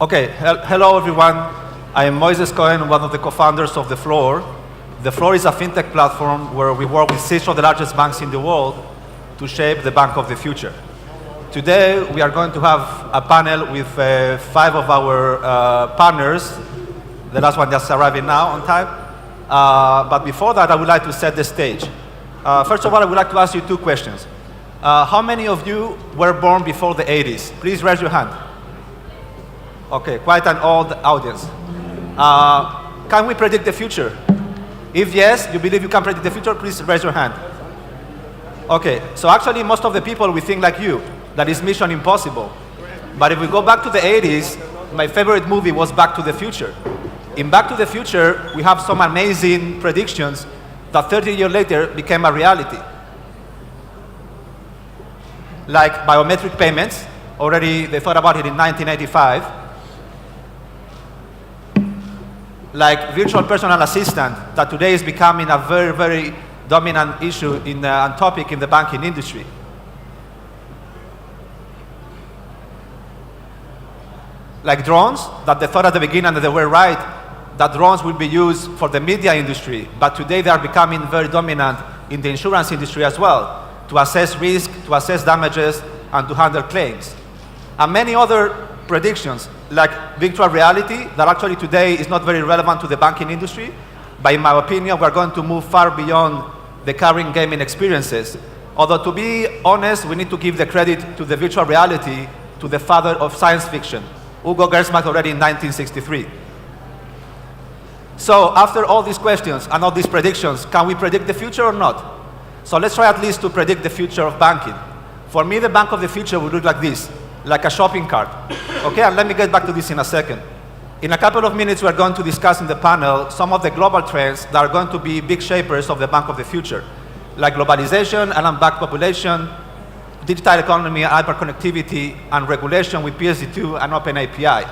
Okay, hello everyone. I am Moises Cohen, one of the co-founders of The Floor. The Floor is a fintech platform where we work with 6 of the largest banks in the world to shape the bank of the future. Today, we are going to have a panel with 5 of our partners. The last one just arriving now on time. But before that, I would like to set the stage. First of all, I would like to ask you 2 questions. How many of you were born before the 80s? Please raise your hand. Okay, quite an old audience. Can we predict the future? If yes, you believe you can predict the future, please raise your hand. Okay, so actually most of the people we think like you, that is mission impossible. But if we go back to the 80s, my favorite movie was Back to the Future. In Back to the Future, we have some amazing predictions that 30 years later became a reality. Like biometric payments, already they thought about it in 1985. Like virtual personal assistant, that today is becoming a very, very dominant issue and topic in the banking industry. Like drones, that they thought at the beginning that they were right, that drones will be used for the media industry, but today they are becoming very dominant in the insurance industry as well, to assess risk, to assess damages, and to handle claims. And many other predictions, like virtual reality, that actually today is not very relevant to the banking industry, but in my opinion, we're going to move far beyond the current gaming experiences. Although to be honest, we need to give the credit to the virtual reality, to the father of science fiction, Hugo Gernsback, already in 1963. So after all these questions and all these predictions, can we predict the future or not? So let's try at least to predict the future of banking. For me, the bank of the future will look like this, like a shopping cart. Okay, and let me get back to this in a second. In a couple of minutes, we're going to discuss in the panel some of the global trends that are going to be big shapers of the bank of the future, like globalization, an unbanked population, digital economy, hyperconnectivity, and regulation with PSD2 and Open API.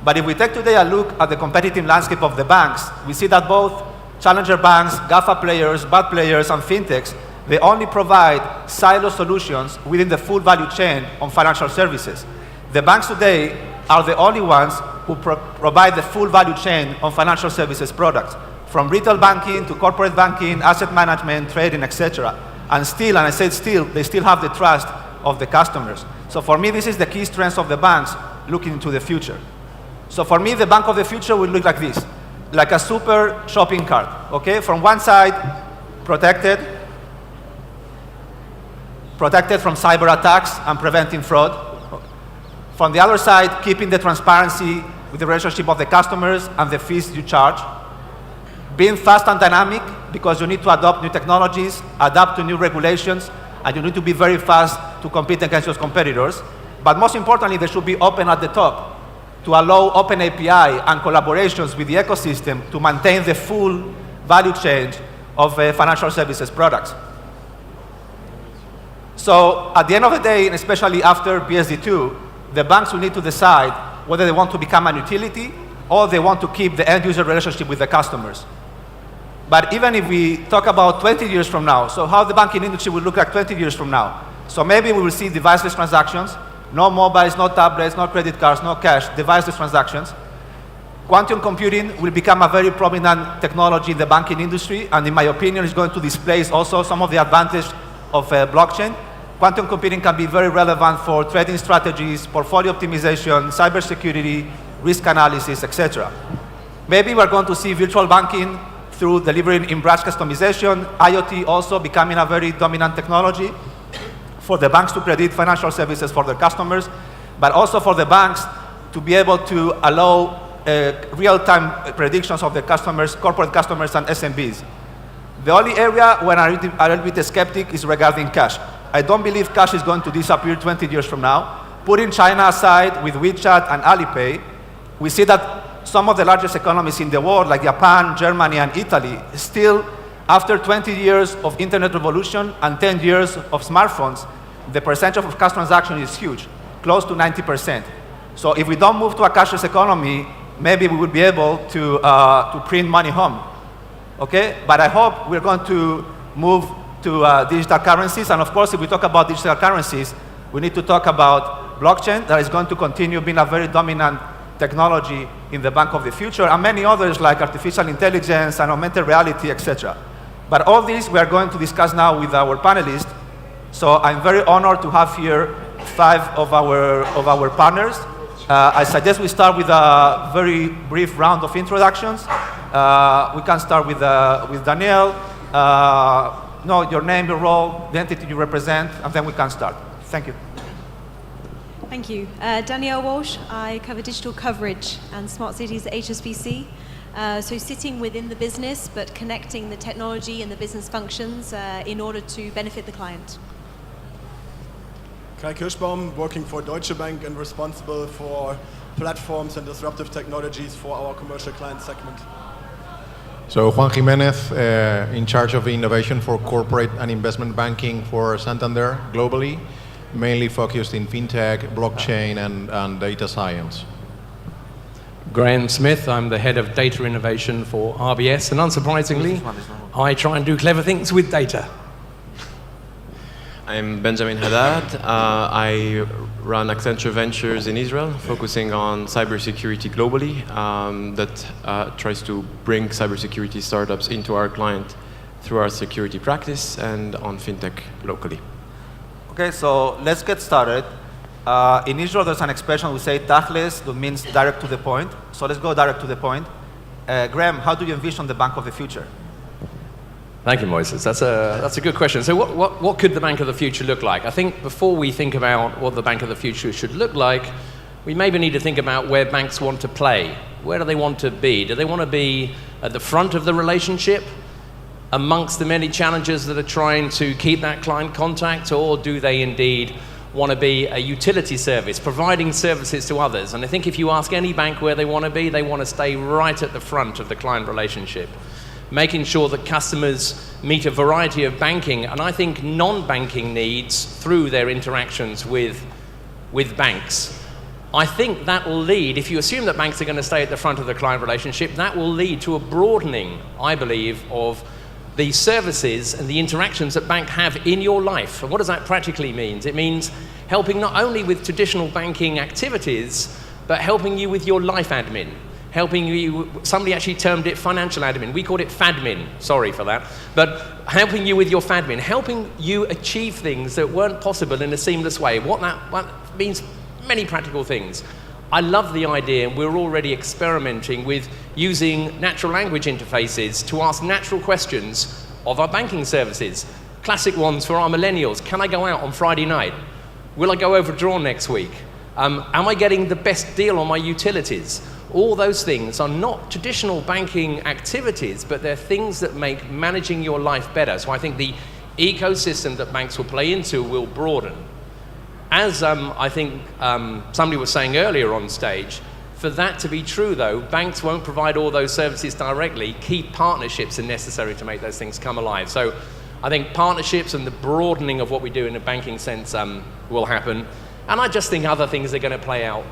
But if we take today a look at the competitive landscape of the banks, we see that both challenger banks, GAFA players, BAT players, and fintechs, they only provide silo solutions within the full value chain on financial services. The banks today are the only ones who provide the full value chain on financial services products, from retail banking to corporate banking, asset management, trading, etc. And still, and I said still, they still have the trust of the customers. So for me, this is the key strengths of the banks looking into the future. So for me, the bank of the future will look like this, like a super shopping cart, okay? From one side, protected from cyber attacks and preventing fraud. From the other side, keeping the transparency with the relationship of the customers and the fees you charge. Being fast and dynamic, because you need to adopt new technologies, adapt to new regulations, and you need to be very fast to compete against your competitors. But most importantly, they should be open at the top to allow open API and collaborations with the ecosystem to maintain the full value chain of financial services products. So at the end of the day, and especially after PSD2, the banks will need to decide whether they want to become an utility or they want to keep the end user relationship with the customers. But even if we talk about 20 years from now, so how the banking industry will look like 20 years from now. So maybe we will see deviceless transactions, no mobiles, no tablets, no credit cards, no cash, deviceless transactions. Quantum computing will become a very prominent technology in the banking industry, and in my opinion, is going to displace also some of the advantage of blockchain. Quantum computing can be very relevant for trading strategies, portfolio optimization, cybersecurity, risk analysis, etc. Maybe we're going to see virtual banking through delivering in-branch customization, IoT also becoming a very dominant technology for the banks to predict financial services for their customers, but also for the banks to be able to allow real-time predictions of the customers, corporate customers, and SMBs. The only area where I'm a little bit skeptic is regarding cash. I don't believe cash is going to disappear 20 years from now. Putting China aside with WeChat and Alipay, we see that some of the largest economies in the world, like Japan, Germany, and Italy, still, after 20 years of internet revolution and 10 years of smartphones, the percentage of cash transaction is huge, close to 90%. So if we don't move to a cashless economy, maybe we will be able to print money home. Okay? But I hope we're going to move to digital currencies. And of course, if we talk about digital currencies, we need to talk about blockchain that is going to continue being a very dominant technology in the bank of the future, and many others like artificial intelligence and augmented reality, etc. But all these we are going to discuss now with our panelists. So I'm very honored to have here 5 of our partners. I suggest we start with a very brief round of introductions. We can start with Daniel. Know your name, your role, the entity you represent, and then we can start. Thank you. Thank you. Danielle Walsh. I cover digital coverage and smart cities at HSBC. So sitting within the business, but connecting the technology and the business functions in order to benefit the client. Kai Kirschbaum, working for Deutsche Bank and responsible for platforms and disruptive technologies for our commercial client segment. So Juan Jimenez, in charge of innovation for corporate and investment banking for Santander globally, mainly focused in fintech, blockchain, and data science. Graham Smith, I'm the head of data innovation for RBS, and unsurprisingly, I try and do clever things with data. I'm Benjamin Haddad. I run Accenture Ventures in Israel, focusing on cybersecurity globally, that tries to bring cybersecurity startups into our client through our security practice and on fintech locally. Okay, so let's get started. In Israel, there's an expression we say tachlis, that means direct to the point. So let's go direct to the point. Graham, how do you envision the bank of the future? Thank you, Moises. That's a good question. So what could the bank of the future look like? I think before we think about what the bank of the future should look like, we maybe need to think about where banks want to play. Where do they want to be? Do they want to be at the front of the relationship, amongst the many challenges that are trying to keep that client contact, or do they indeed want to be a utility service, providing services to others? And I think if you ask any bank where they want to be, they want to stay right at the front of the client relationship, making sure that customers meet a variety of banking, and I think non-banking needs through their interactions with banks. I think that will lead, if you assume that banks are going to stay at the front of the client relationship, that will lead to a broadening, I believe, of the services and the interactions that banks have in your life. And what does that practically mean? It means helping not only with traditional banking activities, but helping you with your life admin. Helping you, somebody actually termed it financial admin. We called it FADMIN, sorry for that. But helping you with your FADMIN, helping you achieve things that weren't possible in a seamless way. What means many practical things. I love the idea, and we're already experimenting with using natural language interfaces to ask natural questions of our banking services. Classic ones for our millennials. Can I go out on Friday night? Will I go overdrawn next week? Am I getting the best deal on my utilities? All those things are not traditional banking activities, but they're things that make managing your life better. So I think the ecosystem that banks will play into will broaden. As I think somebody was saying earlier on stage, for that to be true though, banks won't provide all those services directly. Key partnerships are necessary to make those things come alive. So I think partnerships and the broadening of what we do in a banking sense will happen. And I just think other things are going to play out.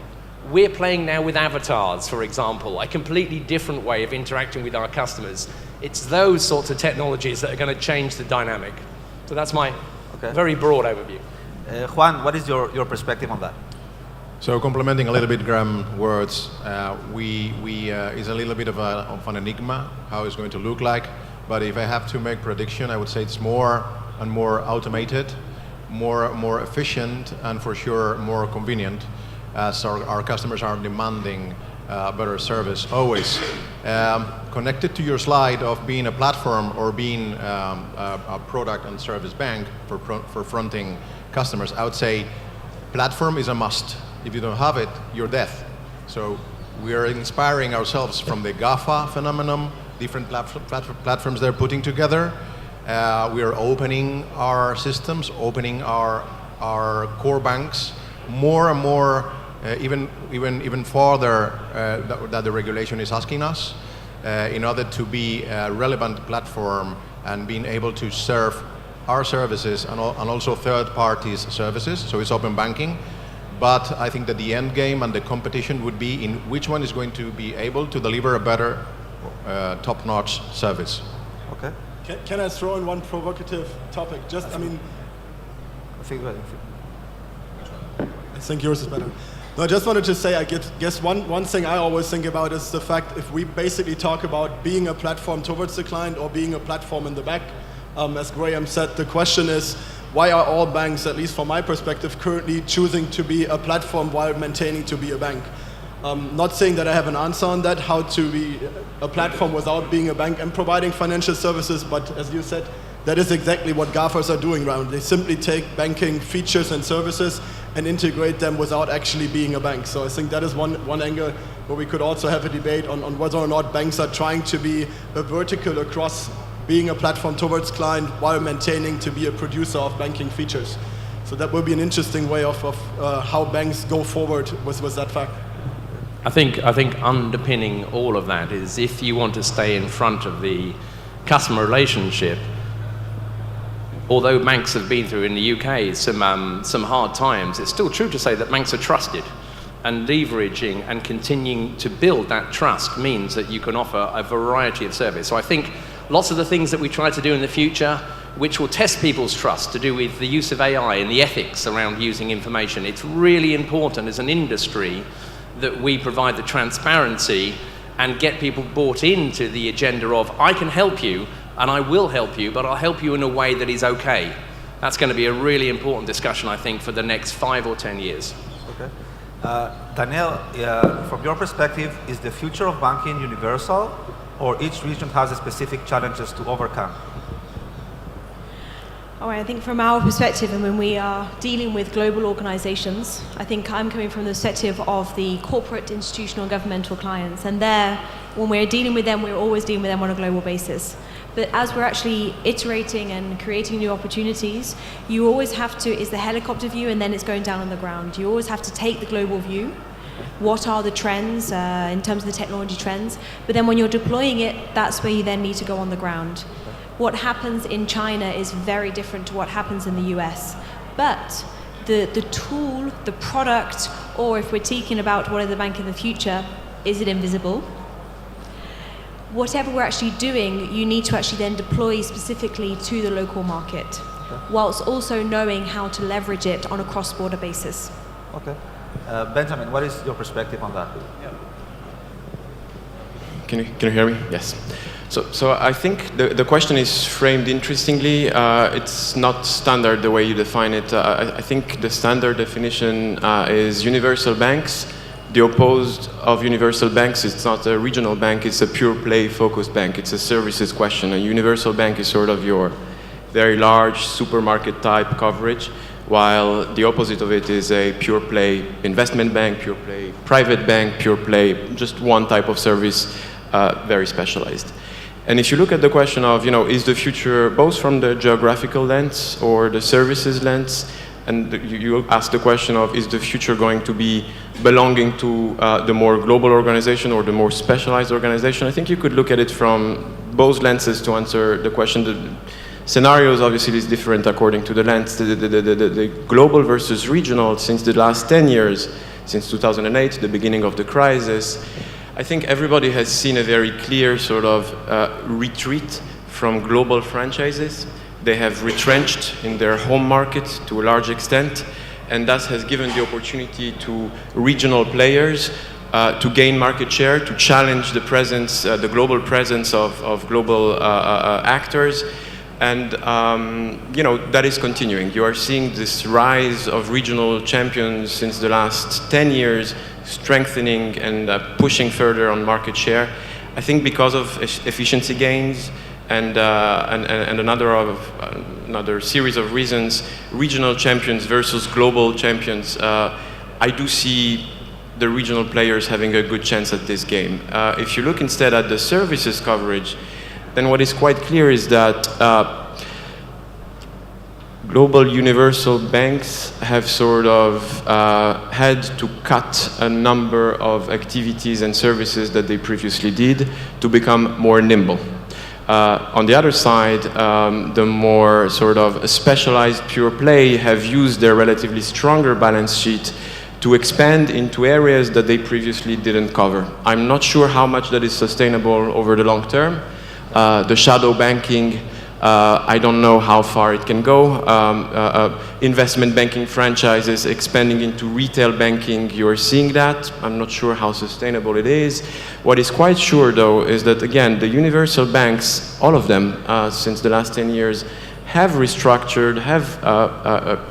We're playing now with avatars, for example, a completely different way of interacting with our customers. It's those sorts of technologies that are going to change the dynamic. So that's my very broad overview. Juan, what is your perspective on that? So complementing a little bit Graham's words, it's a little bit of an enigma how it's going to look like. But if I have to make prediction, I would say it's more and more automated, more efficient, and for sure more convenient, as our customers are demanding better service always. Connected to your slide of being a platform or being a product and service bank for fronting customers, I would say platform is a must. If you don't have it, you're dead. So we are inspiring ourselves from the GAFA phenomenon, different platforms they're putting together. We are opening our systems, opening our core banks more and more, even farther that the regulation is asking us, in order to be a relevant platform and being able to serve our services and also third parties' services. So it's open banking. But I think that the end game and the competition would be in which one is going to be able to deliver a better top-notch service. Okay. Can I throw in one provocative topic? I think yours is better. No, I just wanted to say, I guess one thing I always think about is the fact if we basically talk about being a platform towards the client or being a platform in the back, as Graham said, the question is, why are all banks, at least from my perspective, currently choosing to be a platform while maintaining to be a bank? Not saying that I have an answer on that, how to be a platform without being a bank and providing financial services, but as you said, that is exactly what GAFAs are doing now. They simply take banking features and services and integrate them without actually being a bank. So I think that is one angle where we could also have a debate on whether or not banks are trying to be a vertical across being a platform towards client while maintaining to be a producer of banking features. So that will be an interesting way of how banks go forward with that fact. I think underpinning all of that is if you want to stay in front of the customer relationship, although banks have been through in the UK some hard times, it's still true to say that banks are trusted, and leveraging and continuing to build that trust means that you can offer a variety of service. So I think lots of the things that we try to do in the future, which will test people's trust to do with the use of AI and the ethics around using information, it's really important as an industry that we provide the transparency and get people bought into the agenda of, I can help you, and I will help you, but I'll help you in a way that is okay. That's going to be a really important discussion, I think, for the next 5 or 10 years. Okay. Daniel, from your perspective, is the future of banking universal, or each region has specific challenges to overcome? All right, I think from our perspective, and when we are dealing with global organizations, I think I'm coming from the perspective of the corporate, institutional, governmental clients. And there, when we're dealing with them, we're always dealing with them on a global basis. But as we're actually iterating and creating new opportunities, you always have to, it's the helicopter view and then it's going down on the ground. You always have to take the global view. What are the trends in terms of the technology trends? But then when you're deploying it, that's where you then need to go on the ground. What happens in China is very different to what happens in the US. But the tool, the product, or if we're talking about what is the bank in the future, is it invisible? Whatever we're actually doing, you need to actually then deploy specifically to the local market, whilst also knowing how to leverage it on a cross-border basis. Okay. Benjamin, what is your perspective on that? Yeah. Can you hear me? Yes. So I think the question is framed interestingly. It's not standard the way you define it. I think the standard definition is universal banks. The opposed of universal banks, it's not a regional bank, it's a pure play focused bank. It's a services question. A universal bank is sort of your very large supermarket type coverage, while the opposite of it is a pure play investment bank, pure play private bank, pure play just one type of service, very specialized. And if you look at the question of, is the future both from the geographical lens or the services lens, and you ask the question of, is the future going to be belonging to the more global organization or the more specialized organization? I think you could look at it from both lenses to answer the question. The scenarios obviously is different according to the lens. The global versus regional, since the last 10 years, since 2008, the beginning of the crisis, I think everybody has seen a very clear sort of retreat from global franchises. They have retrenched in their home market to a large extent, and thus has given the opportunity to regional players to gain market share, to challenge the presence, the global presence of global actors. And that is continuing. You are seeing this rise of regional champions since the last 10 years, strengthening and pushing further on market share. I think because of efficiency gains and another series of reasons, regional champions versus global champions, I do see the regional players having a good chance at this game. If you look instead at the services coverage, then what is quite clear is that global universal banks have sort of had to cut a number of activities and services that they previously did to become more nimble. On the other side, the more sort of specialized pure play have used their relatively stronger balance sheet to expand into areas that they previously didn't cover. I'm not sure how much that is sustainable over the long term. The shadow banking I don't know how far it can go. Investment banking franchises expanding into retail banking, you're seeing that. I'm not sure how sustainable it is. What is quite sure, though, is that, again, the universal banks, all of them, since the last 10 years, have restructured, have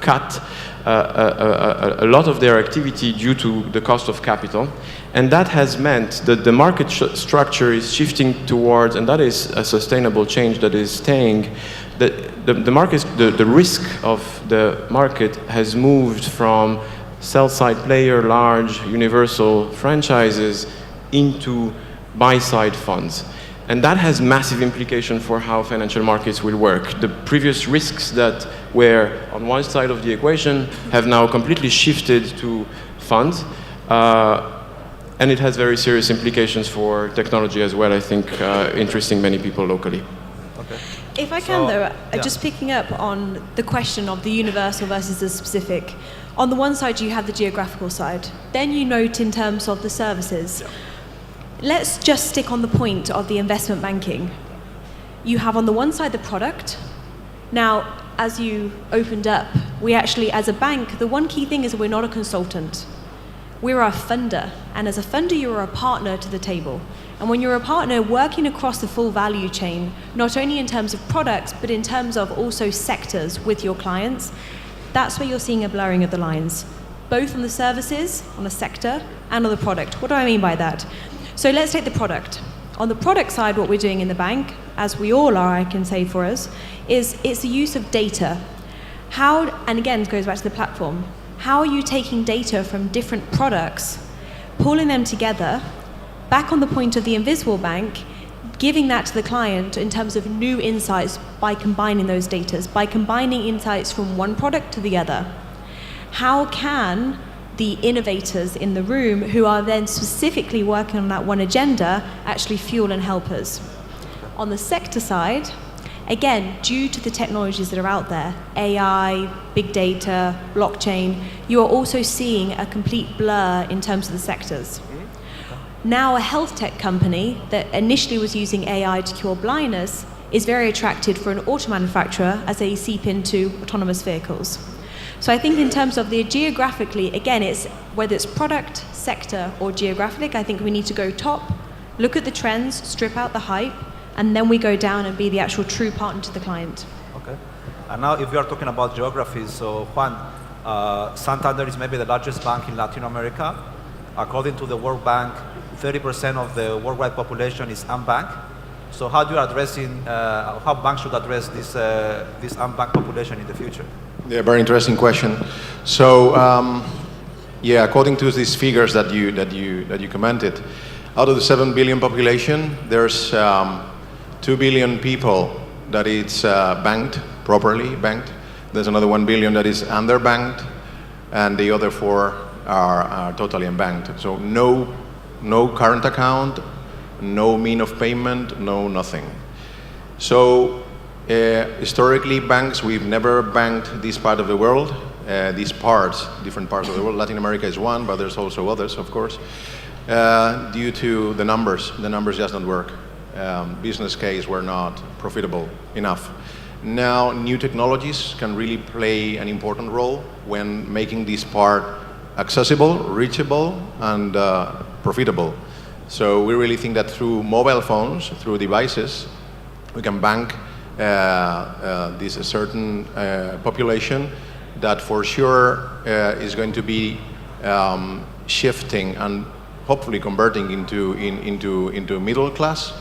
cut a lot of their activity due to the cost of capital. And that has meant that the market structure is shifting towards, and that is a sustainable change that is staying, the risk of the market has moved from sell-side player, large universal franchises into buy-side funds. And that has massive implication for how financial markets will work. The previous risks that were on one side of the equation have now completely shifted to funds. And it has very serious implications for technology as well, I think, interesting many people locally. Okay. If I can, just picking up on the question of the universal versus the specific. On the one side, you have the geographical side. Then you note in terms of the services. Yeah. Let's just stick on the point of the investment banking. You have on the one side the product. Now, as you opened up, we actually, as a bank, the one key thing is that we're not a consultant. We're a funder, and as a funder, you're a partner to the table. And when you're a partner working across the full value chain, not only in terms of products, but in terms of also sectors with your clients, that's where you're seeing a blurring of the lines, both on the services, on the sector, and on the product. What do I mean by that? So let's take the product. On the product side, what we're doing in the bank, as we all are, I can say for us, is it's the use of data. How, and again, it goes back to the platform, how are you taking data from different products, pulling them together, back on the point of the invisible bank, giving that to the client in terms of new insights by combining those data, by combining insights from one product to the other? How can the innovators in the room who are then specifically working on that one agenda actually fuel and help us? On the sector side, again, due to the technologies that are out there, AI, big data, blockchain, you are also seeing a complete blur in terms of the sectors. Now a health tech company that initially was using AI to cure blindness is very attracted for an auto manufacturer as they seep into autonomous vehicles. So I think in terms of the geographically, again, it's whether it's product, sector, or geographic, I think we need to go top, look at the trends, strip out the hype, and then we go down and be the actual true partner to the client. Okay. And now if we are talking about geographies, so Juan, Santander is maybe the largest bank in Latin America. According to the World Bank, 30% of the worldwide population is unbanked. So how do you addressing, how banks should address this unbanked population in the future? Yeah, very interesting question. So, yeah, according to these figures that you commented, out of the 7 billion population, there's 2 billion people that it's banked, properly banked. There's another 1 billion that is underbanked, and the other 4 are totally unbanked. So no current account, no mean of payment, no nothing. So historically, banks, we've never banked this part of the world, these parts, different parts of the world. Latin America is one, but there's also others, of course, due to the numbers. The numbers just don't work. Business case were not profitable enough. Now, new technologies can really play an important role when making this part accessible, reachable, and profitable. So we really think that through mobile phones, through devices, we can bank this certain population that for sure is going to be shifting and hopefully converting into middle class,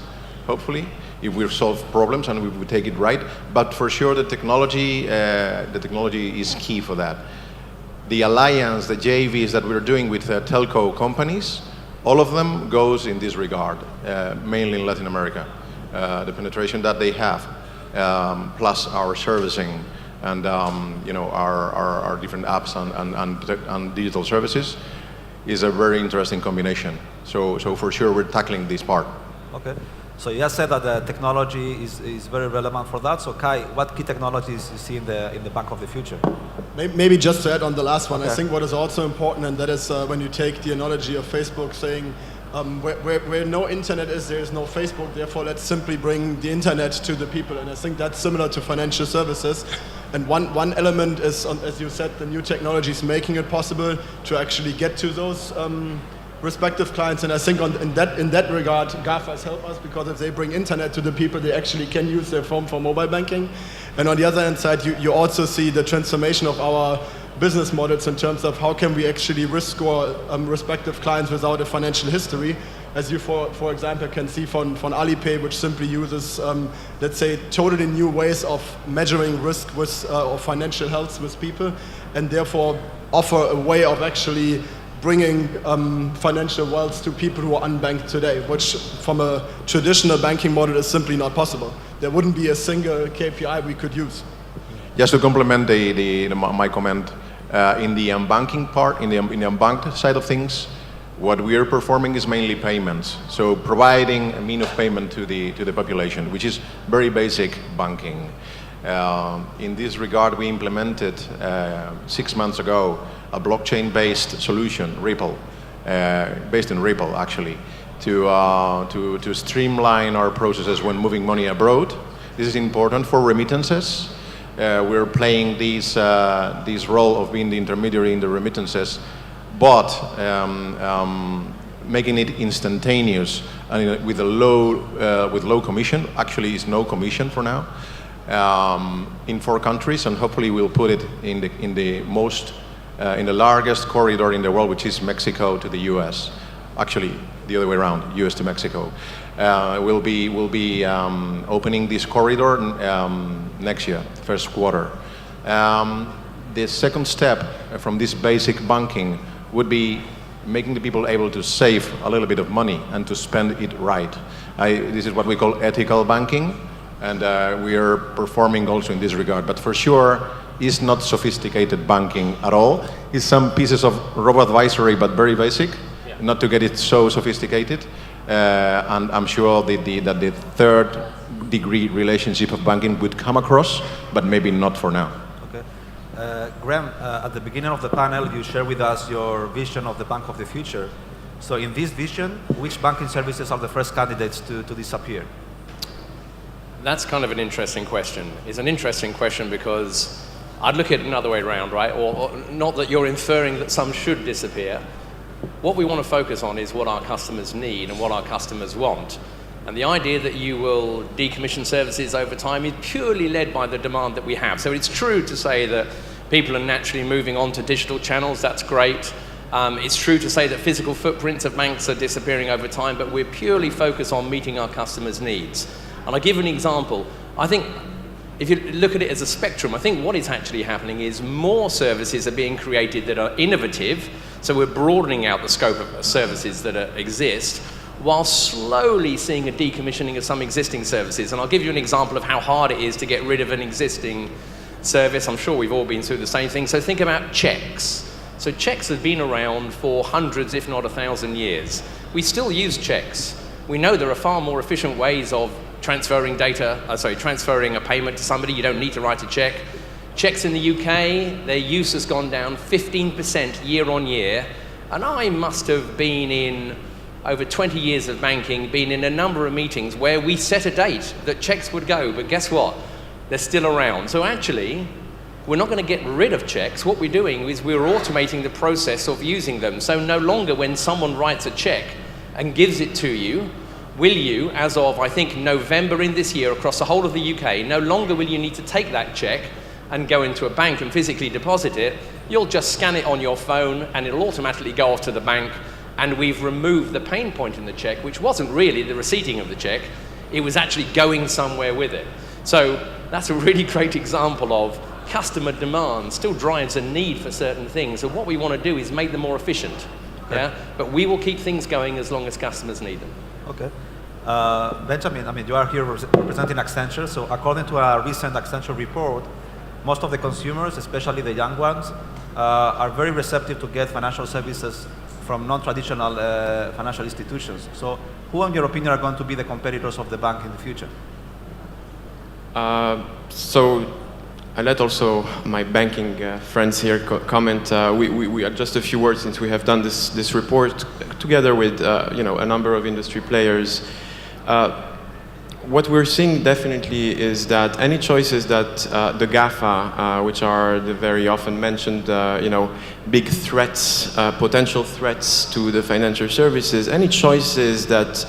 hopefully, if we solve problems and we take it right. But for sure the technology is key for that. The alliance, the JVs that we're doing with telco companies, all of them goes in this regard, mainly in Latin America. The penetration that they have, plus our servicing and our different apps and digital services is a very interesting combination. So for sure we're tackling this part. Okay. So you just said that the technology is very relevant for that. So Kai, what key technologies you see in the bank of the future? Maybe just to add on the last one, Okay. I think what is also important, and that is when you take the analogy of Facebook saying Where no internet is, there is no Facebook. Therefore, let's simply bring the internet to the people. And I think that's similar to financial services. And one element is, as you said, the new technologies making it possible to actually get to those respective clients. And I think in that regard, GAFAs help us, because if they bring internet to the people, they actually can use their phone for mobile banking. And on the other hand side, you also see the transformation of our business models in terms of how can we actually risk score respective clients without a financial history. As you, for example, can see from Alipay, which simply uses, let's say, totally new ways of measuring risk with, or financial health with people, and therefore offer a way of actually bringing financial wealth to people who are unbanked today, which from a traditional banking model is simply not possible. There wouldn't be a single KPI we could use. Just to complement my comment, in the unbanking part, in the unbanked side of things, what we are performing is mainly payments. So providing a mean of payment to the population, which is very basic banking. In this regard, we implemented 6 months ago a blockchain-based solution, Ripple, based in Ripple actually, to streamline our processes when moving money abroad. This is important for remittances. We're playing this role of being the intermediary in the remittances, but making it instantaneous and with low commission. Actually, it's no commission for now in 4 countries, and hopefully we'll put it in the largest corridor in the world, which is Mexico to the U.S. Actually, the other way around, U.S. to Mexico. We'll be opening this corridor next year, first quarter. The second step from this basic banking would be making the people able to save a little bit of money and to spend it right. This is what we call ethical banking, and we are performing also in this regard. But for sure, it's not sophisticated banking at all. It's some pieces of robo-advisory, but very basic, not to get it so sophisticated. And I'm sure that the third degree relationship of banking would come across, but maybe not for now. Okay. Graham, at the beginning of the panel, you shared with us your vision of the bank of the future. So in this vision, which banking services are the first candidates to disappear? That's kind of an interesting question. It's an interesting question because I'd look at it another way around, right? Or not that you're inferring that some should disappear. What we want to focus on is what our customers need and what our customers want. And the idea that you will decommission services over time is purely led by the demand that we have. So it's true to say that people are naturally moving on to digital channels. That's great. It's true to say that physical footprints of banks are disappearing over time, but we're purely focused on meeting our customers' needs. And I'll give you an example. I think if you look at it as a spectrum, I think what is actually happening is more services are being created that are innovative. So we're broadening out the scope of services that exist, while slowly seeing a decommissioning of some existing services. And I'll give you an example of how hard it is to get rid of an existing service. I'm sure we've all been through the same thing. So think about checks. So checks have been around for hundreds, if not 1,000 years. We still use checks. We know there are far more efficient ways of transferring a payment to somebody. You don't need to write a check. Checks in the UK, their use has gone down 15% year on year. And I must have been in over 20 years of banking, been in a number of meetings where we set a date that checks would go, but guess what? They're still around. So actually, we're not going to get rid of checks. What we're doing is we're automating the process of using them. So no longer when someone writes a check and gives it to you, will you, as of, I think, November in this year, across the whole of the UK, no longer will you need to take that check and go into a bank and physically deposit it. You'll just scan it on your phone and it'll automatically go off to the bank, and we've removed the pain point in the check, which wasn't really the receipting of the check, it was actually going somewhere with it. So that's a really great example of customer demand still drives a need for certain things, and what we want to do is make them more efficient. Yeah? But we will keep things going as long as customers need them. Okay. Benjamin, you are here representing Accenture. So according to a recent Accenture report, most of the consumers, especially the young ones, are very receptive to get financial services from non-traditional financial institutions. So who, in your opinion, are going to be the competitors of the bank in the future? So I let also my banking friends here comment. We just a few words since we have done this report together with a number of industry players. What we're seeing definitely is that any choices that the GAFA, which are the very often mentioned, big threats, potential threats to the financial services, any choices that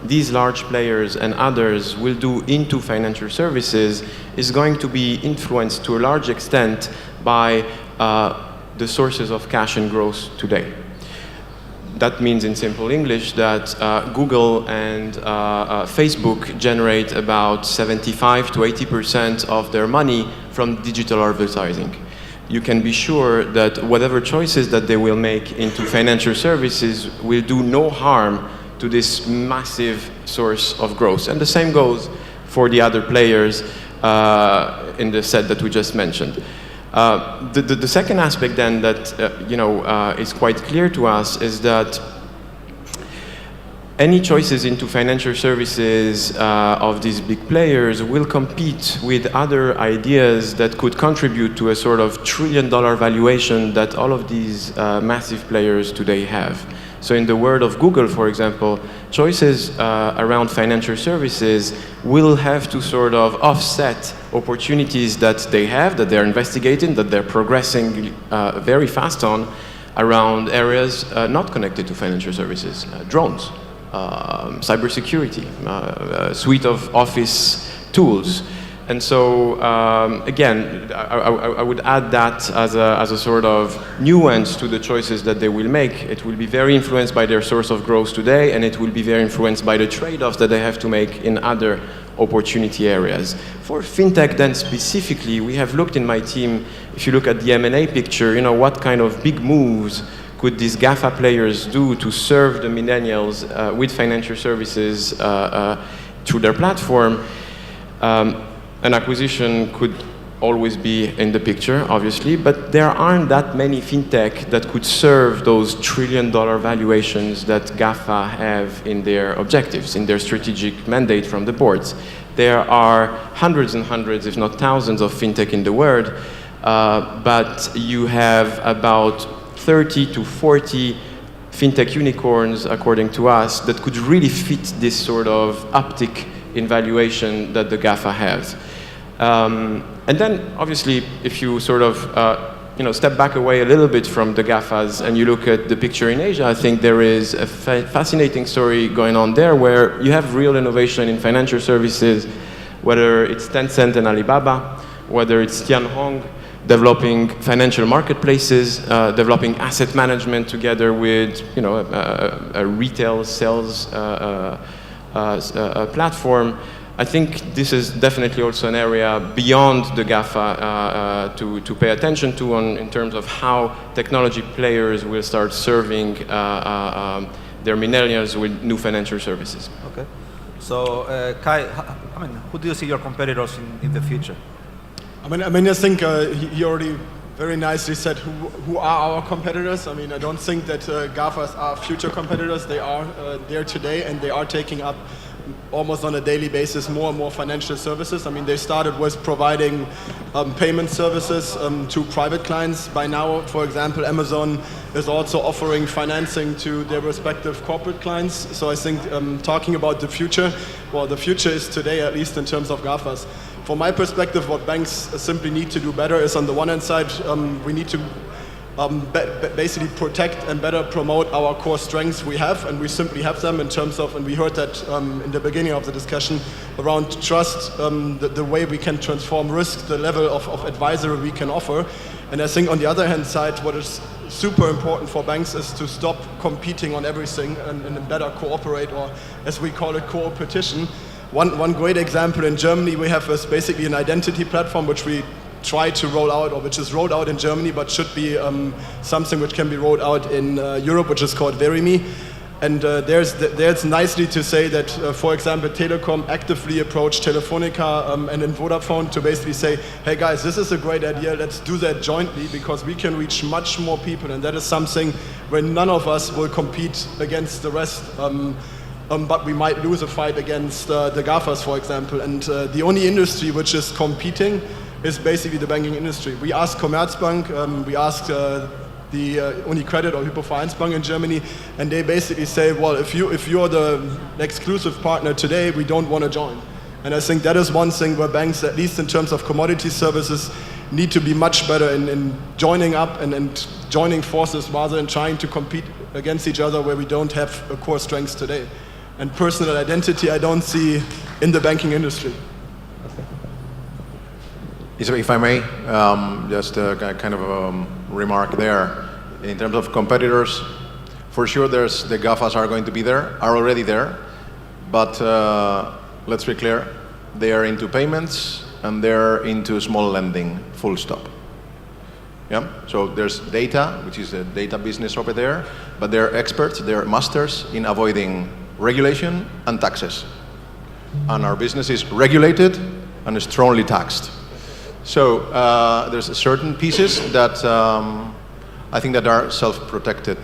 these large players and others will do into financial services is going to be influenced to a large extent by the sources of cash and growth today. That means in simple English that Google and Facebook generate about 75 to 80% of their money from digital advertising. You can be sure that whatever choices that they will make into financial services will do no harm to this massive source of growth. And the same goes for the other players in the set that we just mentioned. The second aspect then that is quite clear to us is that any choices into financial services of these big players will compete with other ideas that could contribute to a sort of trillion-dollar valuation that all of these massive players today have. So in the world of Google, for example, choices around financial services will have to sort of offset opportunities that they have, that they're investigating, that they're progressing very fast on around areas not connected to financial services, drones, cybersecurity, a suite of office tools. And so, again, I would add that as a sort of nuance to the choices that they will make. It will be very influenced by their source of growth today, and it will be very influenced by the trade-offs that they have to make in other opportunity areas. For fintech then specifically, we have looked in my team, if you look at the M&A picture, what kind of big moves could these GAFA players do to serve the millennials with financial services through their platform. An acquisition could always be in the picture, obviously, but there aren't that many fintech that could serve those trillion-dollar valuations that GAFA have in their objectives, in their strategic mandate from the boards. There are hundreds and hundreds, if not thousands, of fintech in the world, but you have about 30 to 40 fintech unicorns, according to us, that could really fit this sort of uptick in valuation that the GAFA has. And then, obviously, if you sort of step back away a little bit from the GAFAs and you look at the picture in Asia, I think there is a fascinating story going on there where you have real innovation in financial services, whether it's Tencent and Alibaba, whether it's Tianhong, developing financial marketplaces, developing asset management together with a retail sales platform. I think this is definitely also an area beyond the GAFA to pay attention to in terms of how technology players will start serving their millennials with new financial services. Okay. So, Kai, who do you see your competitors in the future? I think he already very nicely said who are our competitors. I don't think that GAFAs are future competitors. They are there today, and they are taking up almost on a daily basis more and more financial services. They started with providing payment services to private clients. By now, for example, Amazon is also offering financing to their respective corporate clients. So I think talking about the future, well, the future is today, at least in terms of GAFAs. From my perspective, what banks simply need to do better is, on the one hand side, we need to basically protect and better promote our core strengths we have, and we simply have them in terms of, and we heard that in the beginning of the discussion, around trust, the way we can transform risk, the level of advisory we can offer. And I think on the other hand side, what is super important for banks is to stop competing on everything and better cooperate, or as we call it, co-opetition. One great example in Germany, we have basically an identity platform which we try to roll out, or which is rolled out in Germany, but should be something which can be rolled out in Europe, which is called Verimi. And there's nicely to say that, for example, Telekom actively approached Telefonica and then Vodafone to basically say, hey guys, this is a great idea, let's do that jointly, because we can reach much more people, and that is something where none of us will compete against the rest. But we might lose a fight against the GAFAs, for example. And the only industry which is competing is basically the banking industry. We asked Commerzbank, we asked the UniCredit or Hypovereinsbank in Germany, and they basically say, well, if you're the exclusive partner today, we don't want to join. And I think that is one thing where banks, at least in terms of commodity services, need to be much better in joining up and joining forces rather than trying to compete against each other where we don't have a core strengths today. And personal identity I don't see in the banking industry. If I may, just a kind of a remark there. In terms of competitors, for sure the GAFAs are going to be there, are already there, but let's be clear, they are into payments and they're into small lending, full stop. Yeah? So there's data, which is a data business over there, but they're experts, they're masters in avoiding regulation and taxes. And our business is regulated and strongly taxed. So there's certain pieces that I think that are self-protected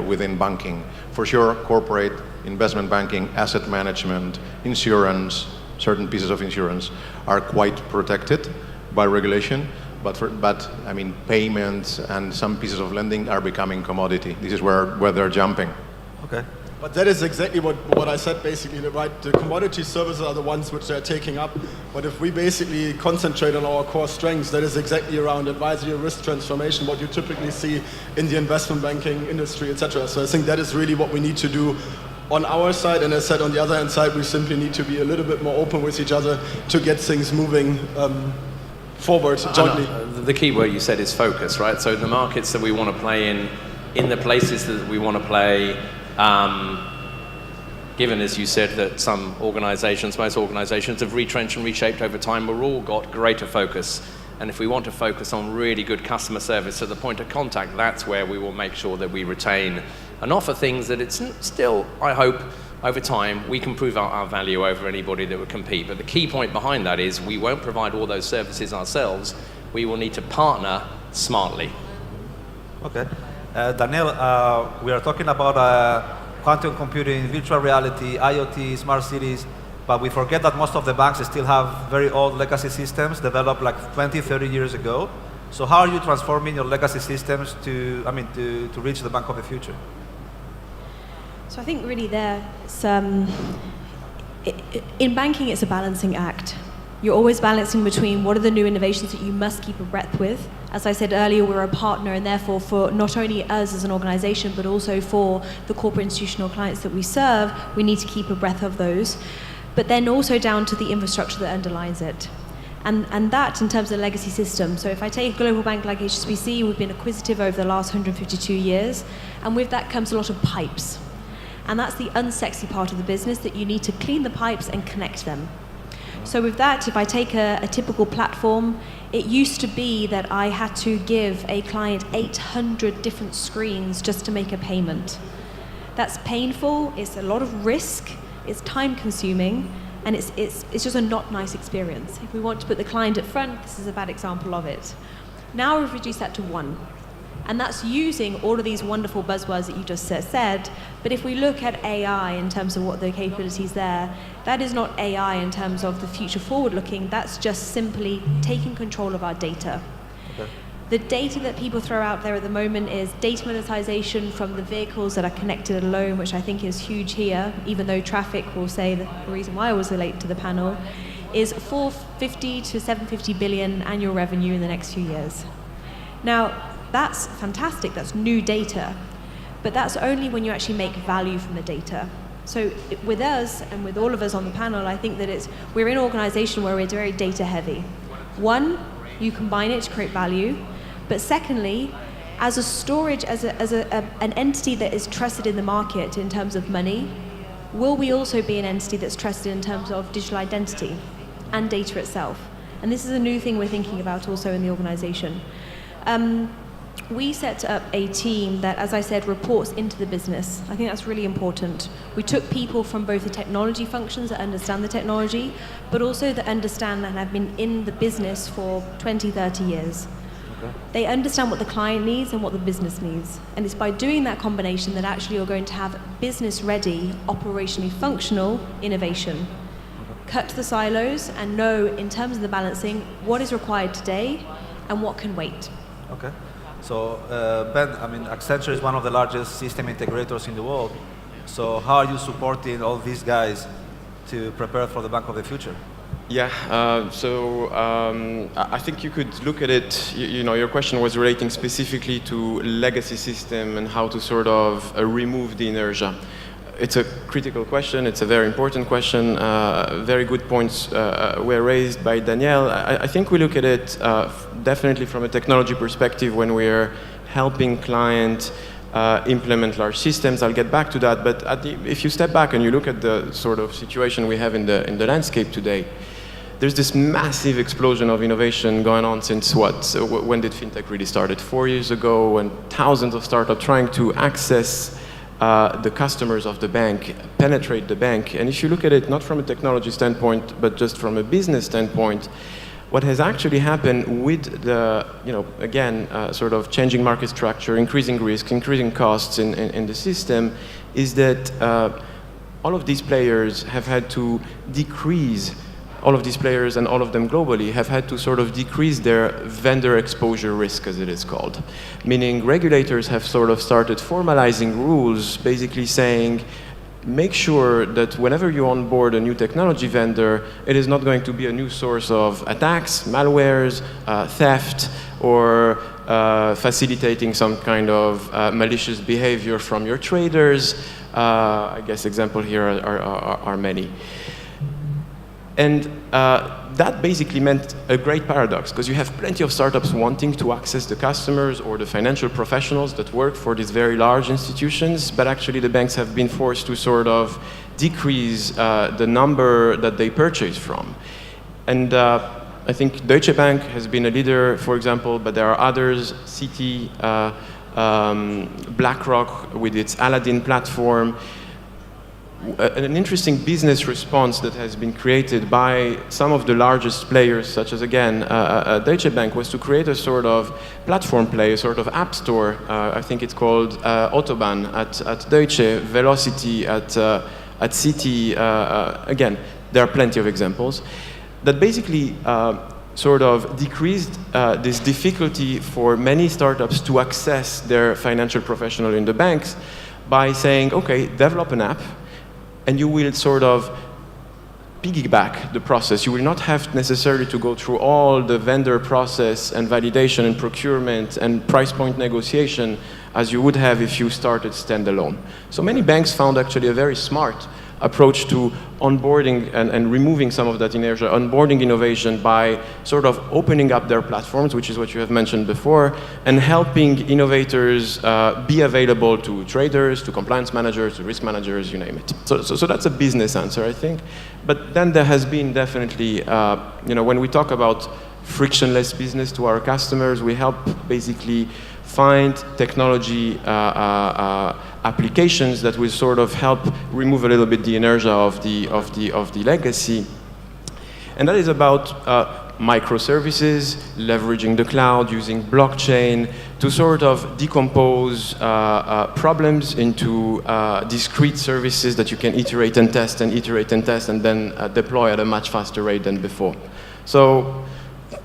within banking. For sure, corporate, investment banking, asset management, insurance, certain pieces of insurance are quite protected by regulation, but I mean, payments and some pieces of lending are becoming commodity. This is where they're jumping. Okay. But that is exactly what I said basically, right? The commodity services are the ones which they're taking up. But if we basically concentrate on our core strengths, that is exactly around advisory, risk transformation, what you typically see in the investment banking industry, etc. So I think that is really what we need to do on our side. And as I said, on the other hand side, we simply need to be a little bit more open with each other to get things moving forward jointly. The key word you said is focus, right? So the markets that we want to play in the places that we want to play, given, as you said, that some organizations, most organizations have retrenched and reshaped over time, we've all got greater focus. And if we want to focus on really good customer service at the point of contact, that's where we will make sure that we retain and offer things that it's still, I hope, over time, we can prove our value over anybody that would compete. But the key point behind that is we won't provide all those services ourselves. We will need to partner smartly. Okay. Daniel, we are talking about quantum computing, virtual reality, IoT, smart cities, but we forget that most of the banks still have very old legacy systems developed like 20, 30 years ago. So how are you transforming your legacy systems to reach the bank of the future? So I think really in banking it's a balancing act. You're always balancing between what are the new innovations that you must keep a breadth with. As I said earlier, we're a partner, and therefore for not only us as an organization, but also for the corporate institutional clients that we serve, we need to keep a breadth of those. But then also down to the infrastructure that underlies it. And that in terms of legacy systems. So if I take a global bank like HSBC, we've been acquisitive over the last 152 years, and with that comes a lot of pipes. And that's the unsexy part of the business, that you need to clean the pipes and connect them. So with that, if I take a typical platform, it used to be that I had to give a client 800 different screens just to make a payment. That's painful, it's a lot of risk, it's time consuming, and it's just a not nice experience. If we want to put the client at front, this is a bad example of it. Now we've reduced that to one. And that's using all of these wonderful buzzwords that you just said. But if we look at AI in terms of what the capabilities there, that is not AI in terms of the future forward looking, that's just simply taking control of our data. Okay. The data that people throw out there at the moment is data monetization from the vehicles that are connected alone, which I think is huge here, even though traffic will say the reason why I was late to the panel, is 450 to 750 billion annual revenue in the next few years. Now, that's fantastic, that's new data, but that's only when you actually make value from the data. So with us, and with all of us on the panel, I think that we're in an organization where we're very data heavy. One, you combine it to create value, but secondly, as a storage, as an entity that is trusted in the market in terms of money, will we also be an entity that's trusted in terms of digital identity and data itself? And this is a new thing we're thinking about also in the organization. We set up a team that, as I said, reports into the business. I think that's really important. We took people from both the technology functions that understand the technology, but also that understand and have been in the business for 20, 30 years. Okay. They understand what the client needs and what the business needs. And it's by doing that combination that actually you're going to have business-ready, operationally functional innovation. Okay. cut the silos and know, in terms of the balancing, what is required today and what can wait. Okay. So, Ben, I mean, Accenture is one of the largest system integrators in the world. So how are you supporting all these guys to prepare for the bank of the future? Yeah, I think you could look at it, your question was relating specifically to legacy system and how to sort of remove the inertia. It's a critical question, it's a very important question, very good points were raised by Danielle. I think we look at it definitely from a technology perspective when we're helping clients implement large systems. I'll get back to that, but if you step back and you look at the sort of situation we have in the landscape today, there's this massive explosion of innovation going on since what? So when did fintech really start? 4 years ago, when thousands of startups trying to access the customers of the bank, penetrate the bank. And if you look at it not from a technology standpoint, but just from a business standpoint, what has actually happened with the, again, sort of changing market structure, increasing risk, increasing costs in the system, is that all of these players have had to decrease, all of these players and all of them globally have had to sort of decrease their vendor exposure risk, as it is called. Meaning regulators have sort of started formalizing rules, basically saying, make sure that whenever you onboard a new technology vendor, it is not going to be a new source of attacks, malwares, theft, or facilitating some kind of malicious behavior from your traders. I guess example here are many. And that basically meant a great paradox, because you have plenty of startups wanting to access the customers or the financial professionals that work for these very large institutions, but actually the banks have been forced to sort of decrease the number that they purchase from. And I think Deutsche Bank has been a leader, for example, but there are others, Citi, BlackRock with its Aladdin platform. An interesting business response that has been created by some of the largest players, such as, again, Deutsche Bank, was to create a sort of platform play, a sort of app store. I think it's called Autobahn at Deutsche, Velocity at Citi. Again, there are plenty of examples that basically sort of decreased this difficulty for many startups to access their financial professional in the banks by saying, okay, develop an app, and you will sort of piggyback the process. You will not have necessarily to go through all the vendor process and validation and procurement and price point negotiation as you would have if you started standalone. So many banks found actually a very smart approach to onboarding and removing some of that inertia, onboarding innovation by sort of opening up their platforms, which is what you have mentioned before, and helping innovators be available to traders, to compliance managers, to risk managers, you name it. So that's a business answer, I think. But then there has been definitely, when we talk about frictionless business to our customers, we help basically find technology applications that will sort of help remove a little bit the inertia of the legacy. And that is about microservices, leveraging the cloud, using blockchain to sort of decompose problems into discrete services that you can iterate and test and then deploy at a much faster rate than before. So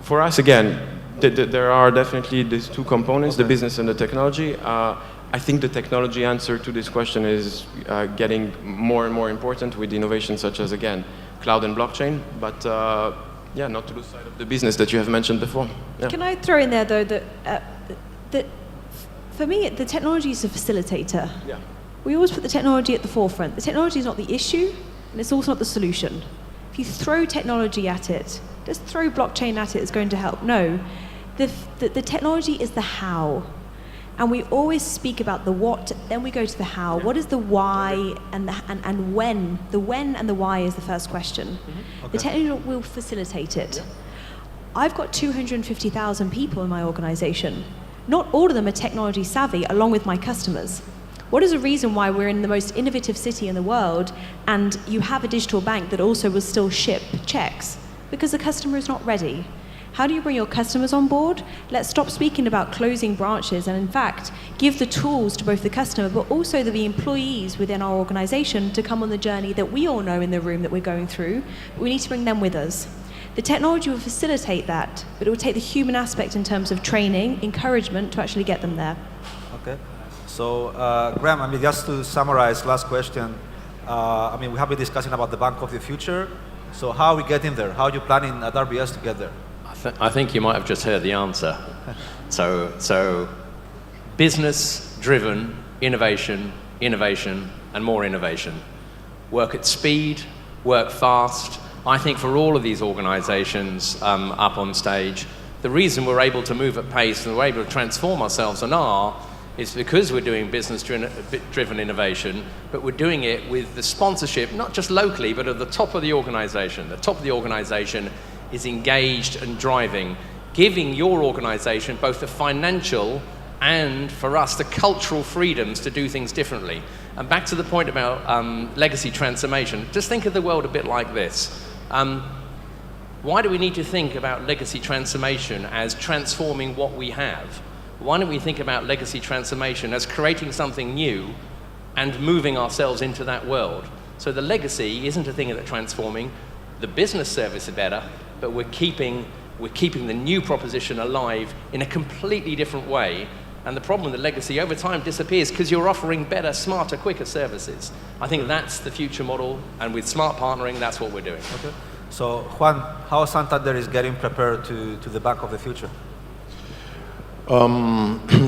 for us, again, there are definitely these two components, the business and the technology. I think the technology answer to this question is getting more and more important with innovations such as, again, cloud and blockchain, but not to lose sight of the business that you have mentioned before. Yeah. Can I throw in there, though, that for me, the technology is a facilitator. Yeah. We always put the technology at the forefront. The technology is not the issue, and it's also not the solution. If you throw technology at it, just throw blockchain at it, it's going to help. No. The technology is the how. And we always speak about the what, then we go to the how. What is the why and when? The when and the why is the first question. Mm-hmm. Okay. The technology will facilitate it. Yeah. I've got 250,000 people in my organization. Not all of them are technology savvy, along with my customers. What is the reason why we're in the most innovative city in the world and you have a digital bank that also will still ship checks? Because the customer is not ready. How do you bring your customers on board? Let's stop speaking about closing branches and in fact, give the tools to both the customer but also the employees within our organization to come on the journey that we all know in the room that we're going through. But we need to bring them with us. The technology will facilitate that, but it will take the human aspect in terms of training, encouragement to actually get them there. Okay. So, Graham, I mean, just to summarize, last question. I mean, we have been discussing about the bank of the future. So how are we getting there? How are you planning at RBS to get there? I think you might have just heard the answer. So business-driven innovation, innovation, and more innovation. Work at speed, work fast. I think for all of these organizations up on stage, the reason we're able to move at pace and we're able to transform ourselves and are is because we're doing business-driven innovation, but we're doing it with the sponsorship, not just locally, but at the top of the organization. The top of the organization is engaged and driving, giving your organization both the financial and, for us, the cultural freedoms to do things differently. And back to the point about legacy transformation, just think of the world a bit like this. Why do we need to think about legacy transformation as transforming what we have? Why don't we think about legacy transformation as creating something new and moving ourselves into that world? So the legacy isn't a thing that's transforming. The business service is better, but we're keeping the new proposition alive in a completely different way. And the problem with the legacy over time disappears because you're offering better, smarter, quicker services. I think that's the future model, and with smart partnering, that's what we're doing. Okay. So, Juan, how Santander is getting prepared to the bank of the future?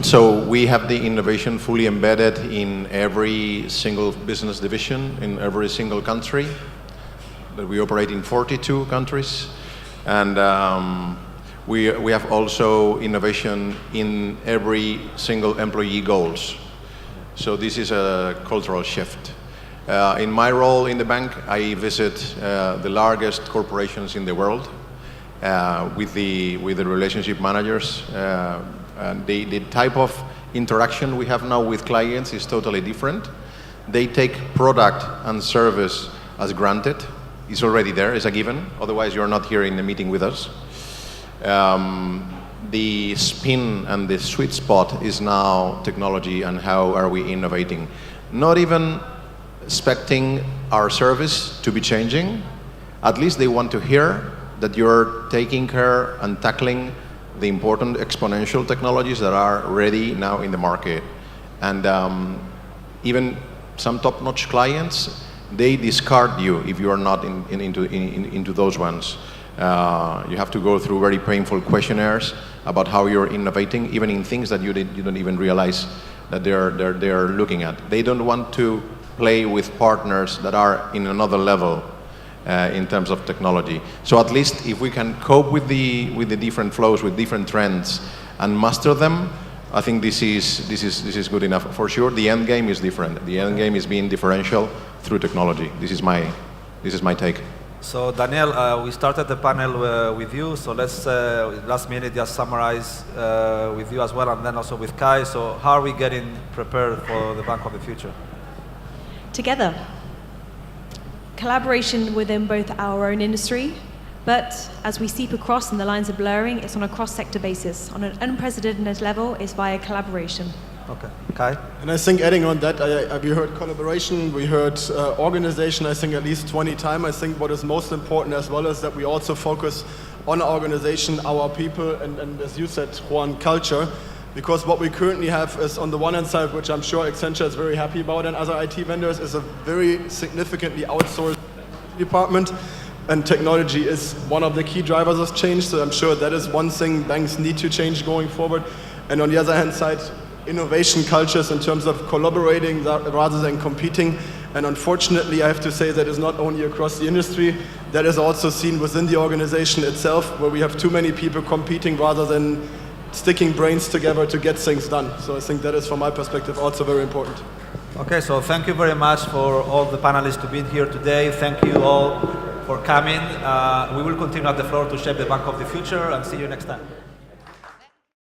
So we have the innovation fully embedded in every single business division, in every single country. That we operate in 42 countries. And we have also innovation in every single employee goals. So this is a cultural shift. In my role in the bank, I visit the largest corporations in the world with the relationship managers. And the type of interaction we have now with clients is totally different. They take product and service as granted. It's already there, it's a given. Otherwise, you're not here in the meeting with us. The spin and the sweet spot is now technology and how are we innovating. Not even expecting our service to be changing. At least they want to hear that you're taking care and tackling the important exponential technologies that are ready now in the market. And even some top-notch clients, they discard you if you are not into those ones. You have to go through very painful questionnaires about how you're innovating, even in things that you don't even realize that they're looking at. They don't want to play with partners that are in another level in terms of technology. So at least if we can cope with the different flows, with different trends, and master them, I think this is good enough. For sure, the end game is different. The end game is being differential through technology. This is my take. So Daniel, we started the panel with you. So let's last minute just summarize with you as well, and then also with Kai. So how are we getting prepared for the bank of the future? Together. Collaboration within both our own industry, but as we seep across and the lines are blurring, it's on a cross-sector basis. On an unprecedented level, it's via collaboration. Okay. Kai? And I think adding on that, we heard collaboration, we heard organization, I think at least 20 times. I think what is most important as well is that we also focus on our organization, our people, and as you said, Juan, culture. Because what we currently have is, on the one hand side, which I'm sure Accenture is very happy about, and other IT vendors, is a very significantly outsourced department. And technology is one of the key drivers of change, so I'm sure that is one thing banks need to change going forward. And on the other hand side, innovation cultures in terms of collaborating rather than competing. And unfortunately, I have to say that is not only across the industry, that is also seen within the organization itself, where we have too many people competing rather than sticking brains together to get things done. So I think that is, from my perspective, also very important. Okay, so thank you very much for all the panelists to be here today. Thank you all for coming. We will continue at the floor to shape the bank of the future, and see you next time.